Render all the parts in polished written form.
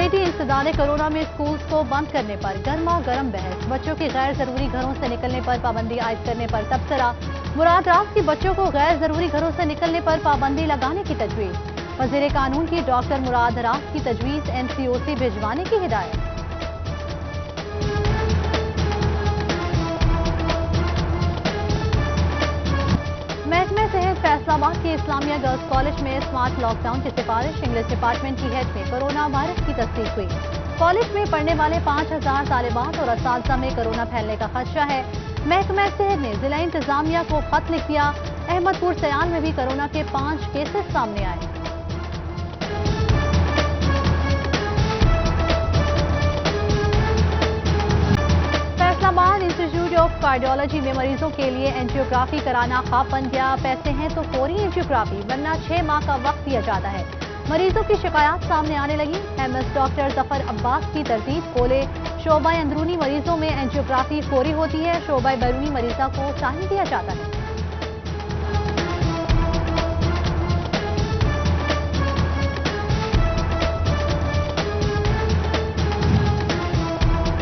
MIT انسداد corona میں schools کو بند کرنے پر گرما گرم بحث، بچوں کی غیر ضروری گھروں سے نکلنے پر پابندی عائد کرنے پر تبصرہ، مراد راست کی بچوں کو غیر ضروری گھروں سے نکلنے پر پابندی لگانے کی تجویز، وزیر قانون کی ڈاکٹر مراد راست کی تجویز NCOC بھجوانے کی ہدایت۔ محکمہ صحت فیصل آباد کے اسلامیہ گرلز کالج میں اسمارٹ لاک ڈاؤن کی سفارش، انگلش ڈپارٹمنٹ کی ہیڈ میں کورونا وائرس کی تصدیق ہوئی۔ کالج میں پڑھنے والے 5000 طالبات اور اساتذہ میں کورونا پھیلنے کا خدشہ ہے۔ محکمہ صحت نے ضلع انتظامیہ کو خط لکھ دیا۔ احمد پور سیال میں بھی کورونا کے 5 کیسز سامنے آئے۔ فیصل آباد انسٹیٹیوٹ آف کارڈیالوجی میں مریضوں کے لیے اینجیوگرافی کرانا خواب بن گیا۔ پیسے ہیں تو فوری اینجیوگرافی، ورنہ 6 ماہ کا وقت دیا جاتا ہے۔ مریضوں کی شکایات سامنے آنے لگی۔ MS ڈاکٹر ظفر عباس کی تردید، بولے شعبہ اندرونی مریضوں میں اینجیوگرافی فوری ہوتی ہے، شعبہ بیرونی مریضہ کو ٹائم دیا جاتا ہے۔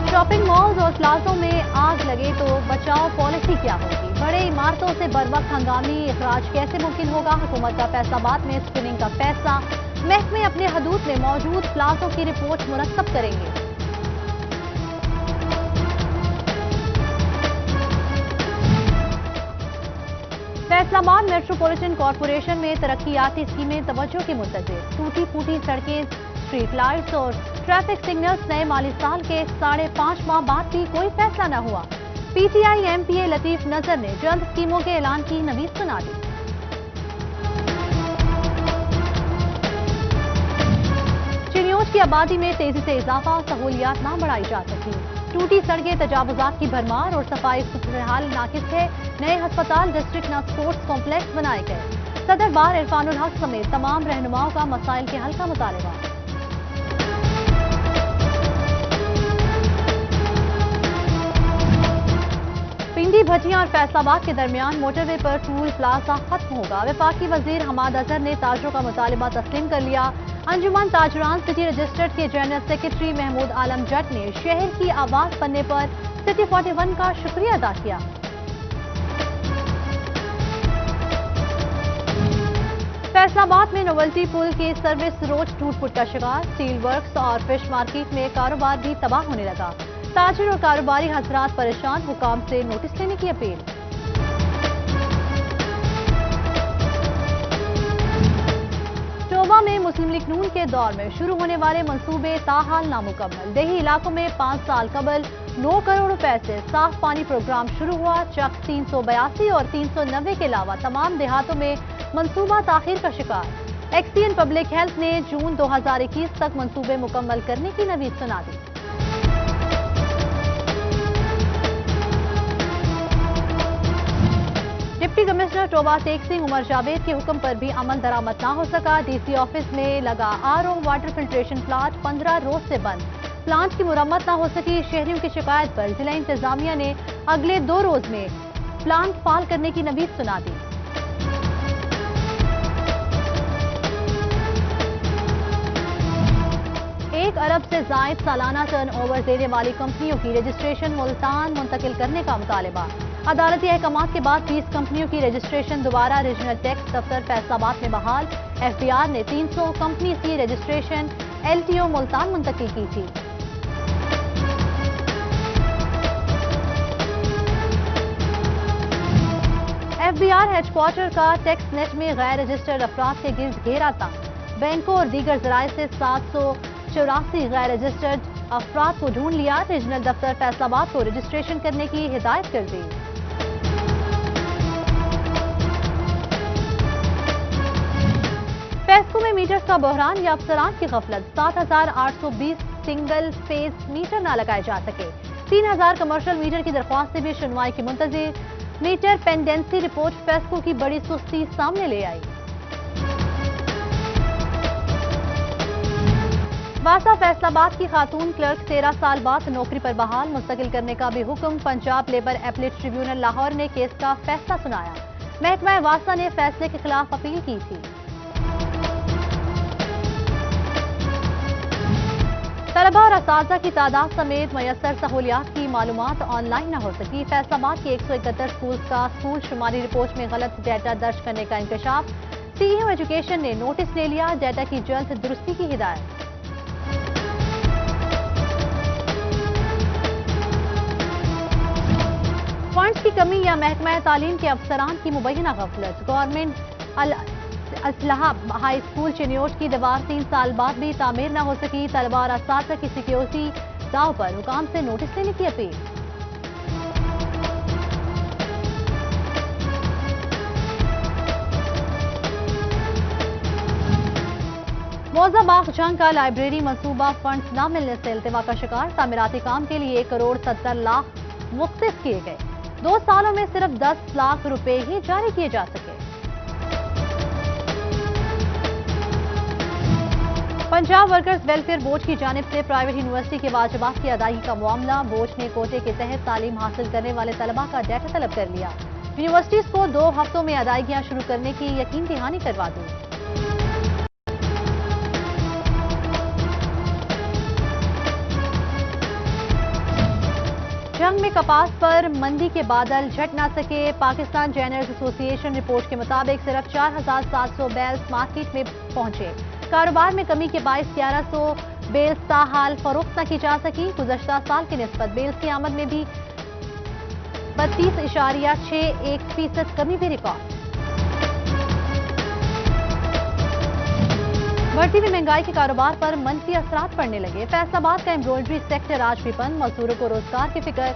شاپنگ مالز اور پلازوں میں آگ لگے تو بچاؤ پالیسی کیا ہوگی؟ بڑے عمارتوں سے بروقت ہنگامی اخراج کیسے ممکن ہوگا؟ حکومت کا فیصل آباد میں اسکریننگ کا فیصلہ، محکمے اپنے حدود میں موجود پلازوں کی رپورٹ مرتب کریں گے۔ فیصل آباد میٹروپولیٹن کارپوریشن میں ترقیاتی اسکیمیں توجہ کی منتظر، ٹوٹی پھوٹی سڑکیں، اسٹریٹ لائٹس اور ٹریفک سگنلز، نئے مالی سال کے 5.5 ماہ بعد بھی کوئی فیصلہ نہ ہوا۔ PTI MPA لطیف نظر نے جلد اسکیموں کے اعلان کی نوید سنا دی۔ چنیوٹ کی آبادی میں تیزی سے اضافہ، سہولیات نہ بڑھائی جا سکی، ٹوٹی سڑکیں، تجاوزات کی بھرمار اور صفائی صورتحال ناقص ہے۔ نئے ہسپتال، ڈسٹرکٹ اسپورٹس کمپلیکس بنائے گئے۔ صدر بار عرفان الحق سمیت تمام رہنماؤں کا مسائل کے حل کا مطالبہ۔ پنڈی بھٹیاں اور فیصل آباد کے درمیان موٹر وے پر ٹول پلازہ ختم ہوگا۔ وفاقی وزیر حماد اظہر نے تاجروں کا مطالبہ تسلیم کر لیا۔ انجمن تاجران سٹی رجسٹرڈ کے جنرل سیکرٹری محمود عالم جٹ نے شہر کی آواز بننے پر سٹی 41 کا شکریہ ادا کیا۔ فیصل آباد میں نوولٹی پل کی سروس روڈ ٹوٹ پھوٹ کا شکار، اسٹیل ورکس اور فش مارکیٹ میں کاروبار بھی تباہ ہونے لگا۔ تاجر اور کاروباری حضرات پریشان، حکام سے نوٹس لینے کی اپیل۔ ٹوبہ میں مسلم لیگ نون کے دور میں شروع ہونے والے منصوبے تاحال نامکمل، دیہی علاقوں میں 5 سال قبل 9 کروڑ روپے سے صاف پانی پروگرام شروع ہوا۔ چک 382 اور 390 کے علاوہ تمام دیہاتوں میں منصوبہ تاخیر کا شکار۔ ایکسین پبلک ہیلتھ نے جون 2021 تک منصوبے مکمل کرنے کی نوید سنا دی۔ ڈپٹی کمشنر ٹوبہ ٹیک سنگھ عمر جاوید کے حکم پر بھی عمل درآمد نہ ہو سکا۔ DC آفس میں لگا RO واٹر فلٹریشن پلانٹ 15 روز سے بند، پلانٹ کی مرمت نہ ہو سکی۔ شہریوں کی شکایت پر ضلع انتظامیہ نے اگلے 2 روز میں پلانٹ فعال کرنے کی نوید سنا دی۔ 1 ارب سے زائد سالانہ ٹرن اوور دینے والی کمپنیوں کی رجسٹریشن ملتان منتقل کرنے کا مطالبہ۔ عدالتی احکامات کے بعد 30 کمپنیوں کی رجسٹریشن دوبارہ ریجنل ٹیکس دفتر فیصل آباد میں بحال۔ FBR نے 300 کمپنیز کی رجسٹریشن LTO ملتان منتقل کی تھی۔ FBR ہیڈ کوارٹر کا ٹیکس نیٹ میں غیر رجسٹرڈ افراد کے گرد گھیرا تنگ، بینکوں اور دیگر ذرائع سے 784 غیر رجسٹرڈ افراد کو ڈھونڈ لیا۔ ریجنل دفتر فیصل آباد کو رجسٹریشن کرنے کی ہدایت کر دی۔ پیسکو میں میٹرز کا بحران یا افسران کی غفلت، 7820 سنگل فیز میٹر نہ لگائے جا سکے۔ 3000 کمرشل میٹر کی درخواست سے بھی سنوائی کی منتظر۔ میٹر پینڈنسی رپورٹ پیسکو کی بڑی سستی سامنے لے آئی۔ واسا فیصل آباد کی خاتون کلرک 13 سال بعد نوکری پر بحال، منتقل کرنے کا بھی حکم۔ Punjab labour appellate tribunal Lahore نے کیس کا فیصلہ سنایا۔ محکمہ واسا نے فیصلے کے خلاف اپیل کی تھی۔ طلبہ اور اساتذہ کی تعداد سمیت میسر سہولیات کی معلومات آن لائن نہ ہو سکی۔ فیصل آباد کی 171 اسکولز کا اسکول شماری رپورٹ میں غلط ڈیٹا درج کرنے کا انکشاف۔ سی ای او ایجوکیشن نے نوٹس لے لیا، ڈیٹا کی جلد درستی کی ہدایت۔ فنڈز کی کمی یا محکمہ تعلیم کے افسران کی مبینہ غفلت۔ گورنمنٹ اسلحہ ہائی اسکول چنیوٹ کی دیوار 3 سال بعد بھی تعمیر نہ ہو سکی۔ طلبہ اور اساتذہ کی سیکیورٹی داؤ پر، حکام سے نوٹس لینے کی اپیل۔ موضع باغ جنگ کا لائبریری منصوبہ فنڈز نہ ملنے سے التوا کا شکار۔ تعمیراتی کام کے لیے 1 کروڑ 70 لاکھ مختص کیے گئے، 2 سالوں میں صرف 10 لاکھ روپے ہی جاری کیے جا سکے۔ پنجاب ورکرز ویلفیئر بورڈ کی جانب سے پرائیویٹ یونیورسٹی کے واجبات کی ادائیگی کا معاملہ۔ بورڈ نے کوٹے کے تحت تعلیم حاصل کرنے والے طلباء کا ڈیٹا طلب کر لیا۔ یونیورسٹیز کو 2 ہفتوں میں ادائیگیاں شروع کرنے کی یقین دہانی کروا دی۔ جنگ میں کپاس پر مندی کے بادل جھٹ نہ سکے۔ پاکستان جینرز ایسوسی ایشن رپورٹ کے مطابق صرف 4700 بیلز مارکیٹ میں پہنچے۔ کاروبار میں کمی کے باعث 1100 بیلز تاحال فروخت نہ کی جا سکی۔ گزشتہ سال کی نسبت بیلز کی آمد میں بھی 32.61% کمی بھی ریکارڈ۔ بڑھتی ہوئی مہنگائی کے کاروبار پر منفی اثرات پڑنے لگے۔ فیصل آباد کا ایمبرائڈری سیکٹر آج بھی بند، مزدوروں کو روزگار کی فکر۔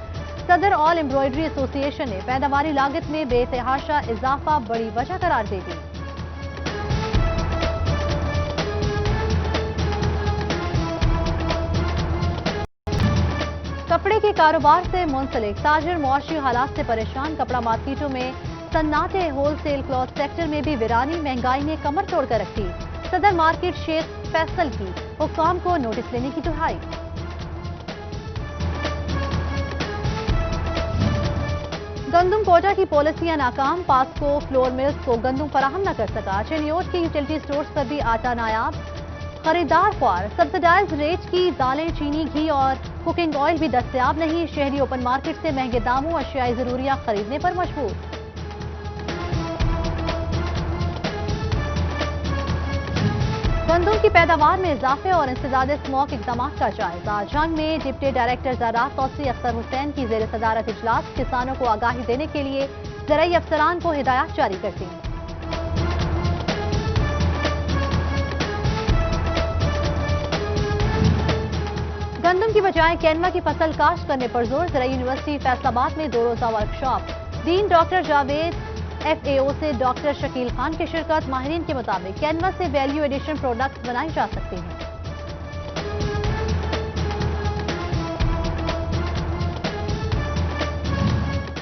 صدر آل ایمبرائڈری ایسوسی ایشن نے پیداواری لاگت میں بے تحاشا اضافہ بڑی وجہ قرار دے دی۔ کپڑے کے کاروبار سے منسلک تاجر معاشی حالات سے پریشان۔ کپڑا مارکیٹوں میں صنعت ہول سیل کلاتھ سیکٹر میں بھی ویرانی، مہنگائی نے کمر توڑ کر رکھی۔ صدر مارکیٹ شیخ فیصل کی حکام کو نوٹس لینے کی دہائی۔ گندم کوٹا کی پالیسیاں ناکام، پاسکو فلور ملز کو گندم فراہم نہ کر سکا۔ چنیوٹ کے یوٹیلٹی سٹورز پر بھی آٹا نایاب، خریدار خوار۔ سبسڈائز ریٹ کی دالیں، چینی، گھی اور کوکنگ آئل بھی دستیاب نہیں۔ شہری اوپن مارکیٹ سے مہنگے داموں اشیاء ضروریہ خریدنے پر مجبور۔ گندم کی پیداوار میں اضافے اور انسداد اسموک اقدامات کا جائزہ۔ جنگ میں ڈپٹی ڈائریکٹر زراعت توسیع اختر حسین کی زیر صدارت اجلاس۔ کسانوں کو آگاہی دینے کے لیے زرعی افسران کو ہدایات جاری کر دیں۔ گندم کی بجائے کینوا کی فصل کاشت کرنے پر زور۔ زرعی یونیورسٹی فیصل آباد میں 2 روزہ workshop. Dean doctor Javed F A O سے ڈاکٹر شکیل خان کی شرکت۔ ماہرین کے مطابق کینوا سے ویلیو ایڈیشن پروڈکٹس بنائے جا سکتے ہیں۔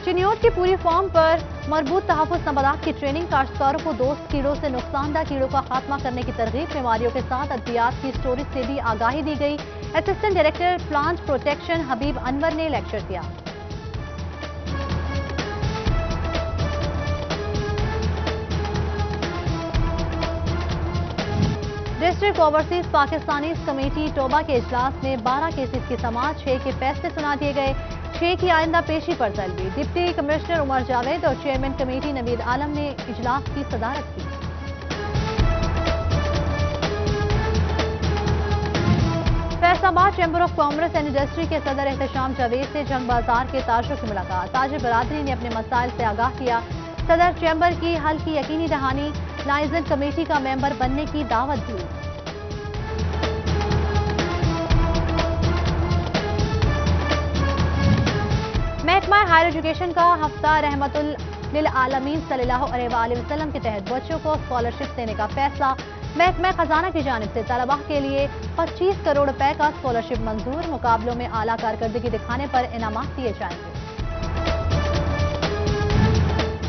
چنیوٹ کی پوری فارم پر مربوط تحفظ نباتات کی ٹریننگ۔ کاشتکاروں کو 2 کیڑوں سے نقصان دہ کیڑوں کا خاتمہ کرنے کی ترغیب۔ بیماریوں کے ساتھ ادویات کی سٹوریج سے بھی آگاہی دی گئی۔ اسسٹنٹ ڈائریکٹر پلانٹ پروٹیکشن حبیب انور نے لیکچر دیا۔ District overseas Pakistanis committee Toba کے اجلاس میں 12 کیسز کی سماعت، 6 کے فیصلے سنا دیے گئے، 6 کی آئندہ پیشی پر طلبی۔ ڈپٹی کمشنر عمر جاوید اور چیئرمین کمیٹی نوید عالم نے اجلاس کی صدارت کی۔ فیصل آباد chamber of commerce and industry کے صدر احتشام جاوید سے جنگ بازار کے تاجروں کی ملاقات۔ تاجر برادری نے اپنے مسائل سے آگاہ کیا۔ صدر چیمبر کی حل کی یقینی دہانی، لائزن کمیٹی کا ممبر بننے کی دعوت دی۔ محکمہ ہائر ایجوکیشن کا ہفتہ رحمت للعالمین صلی اللہ علیہ وآلہ وسلم کے تحت بچوں کو اسکالرشپ دینے کا فیصلہ۔ محکمہ خزانہ کی جانب سے طلباء کے لیے 25 کروڑ روپے کا اسکالرشپ منظور۔ مقابلوں میں اعلیٰ کارکردگی دکھانے پر انعامات دیے جائیں گے۔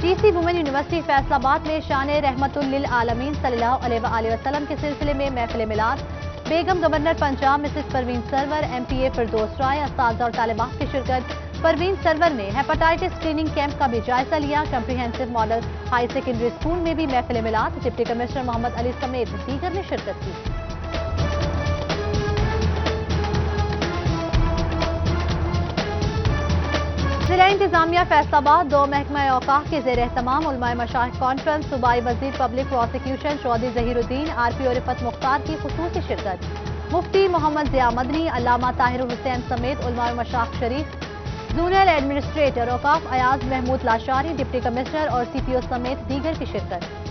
T C women university Faisalabad میں شان رحمت للعالمین صلی اللہ علیہ وآلہ وسلم کے سلسلے میں محفل میلاد۔ بیگم گورنر پنجاب مسز پروین سرور، ایم پی اے فردوس رائے، اساتذہ اور طالبات کی شرکت۔ پروین سرور نے ہیپاٹائٹس اسکریننگ کیمپ کا بھی جائزہ لیا۔ Comprehensive model high secondary school میں بھی محفل میلاد۔ ڈپٹی کمشنر محمد علی سمیت دیگر نے شرکت کی۔ ضلع انتظامیہ فیصلاباد دو محکمہ اوقاف کے زیر اہتمام علماء مشائخ کانفرنس صوبائی وزیر پبلک پروسیکیوشن چودھری ظہیر الدین RPO رفت مختار کی خصوصی شرکت مفتی محمد ضیاء مدنی علامہ طاہر الحسین سمیت علماء مشائخ شریف زونل ایڈمنسٹریٹر اوقاف ایاز محمود لاشاری ڈپٹی کمشنر اور CPO سمیت دیگر کی شرکت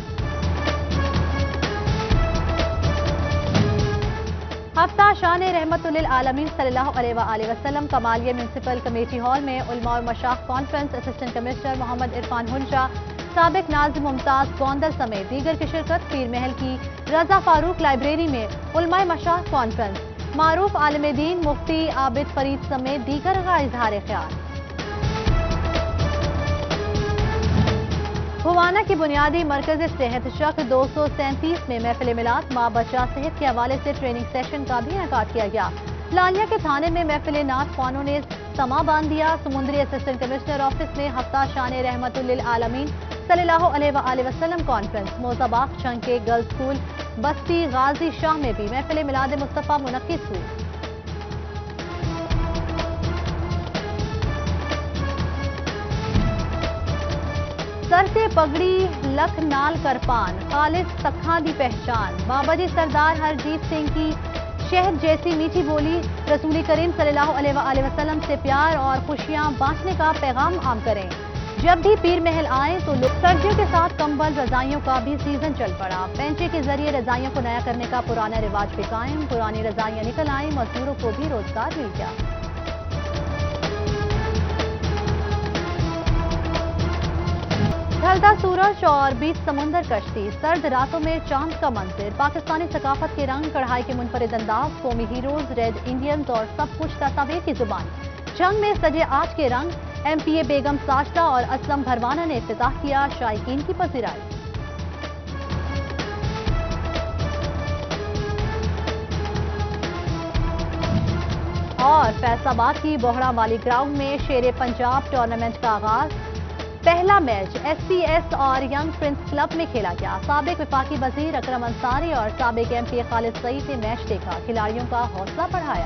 ہفتہ شان رحمت للعالمین صلی اللہ علیہ وآلہ وسلم کمالیہ میونسپل کمیٹی ہال میں علماء اور مشائخ کانفرنس اسسٹنٹ کمشنر محمد عرفان ہنشا سابق ناظم ممتاز گوندل سمیت دیگر کی شرکت پیر محل کی رضا فاروق لائبریری میں علماء مشائخ کانفرنس معروف عالم دین مفتی عابد فرید سمیت دیگر کا اظہار خیال بھوانا کی بنیادی مرکز صحت شک 237 میں محفل میلاد ماں بچہ صحت کے حوالے سے ٹریننگ سیشن کا بھی انعقاد کیا گیا لالیہ کے تھانے میں محفل نعت خوانوں نے سما باندھ دیا سمندری اسسٹنٹ کمشنر آفس میں ہفتہ شان رحمت للعالمین صلی اللہ علیہ وآلہ وسلم کانفرنس موزہ باغ چنگ کے گرلز اسکول بستی غازی شاہ میں بھی محفل میلاد مصطفیٰ منعقد ہوئی سر سے پگڑی لکھ نال کرپان خالص سکھاں دی پہچان بابا جی سردار ہرجیت سنگھ کی شہد جیسی میٹھی بولی رسول کریم صلی اللہ علیہ وآلہ وسلم سے پیار اور خوشیاں بانٹنے کا پیغام عام کریں جب بھی پیر محل آئیں تو سردیوں کے ساتھ کمبل رضائیوں کا بھی سیزن چل پڑا پینچے کے ذریعے رضائیوں کو نیا کرنے کا پرانا رواج بھی قائم پرانی رضائیاں نکل آئیں مزدوروں کو بھی روزگار مل گیا ڈھلتا سورج اور بیچ سمندر کشتی سرد راتوں میں چاند کا منظر پاکستانی ثقافت کے رنگ کڑھائی کے منفرد انداز قومی ہیروز ریڈ انڈینز اور سب کچھ تصاویر کی زبان جنگ میں سجے آج کے رنگ MPA بیگم ساجدہ اور اسلم بھروانہ نے افتتاح کیا شائقین کی پذیرائی اور فیصل آباد کی بوہڑا والی گراؤنڈ میں شیر پنجاب ٹورنامنٹ کا آغاز پہلا میچ SPS اور ینگ پرنس کلب میں کھیلا گیا سابق وفاقی وزیر اکرم انصاری اور سابق MPA خالد سعید نے میچ دیکھا کھلاڑیوں کا حوصلہ بڑھایا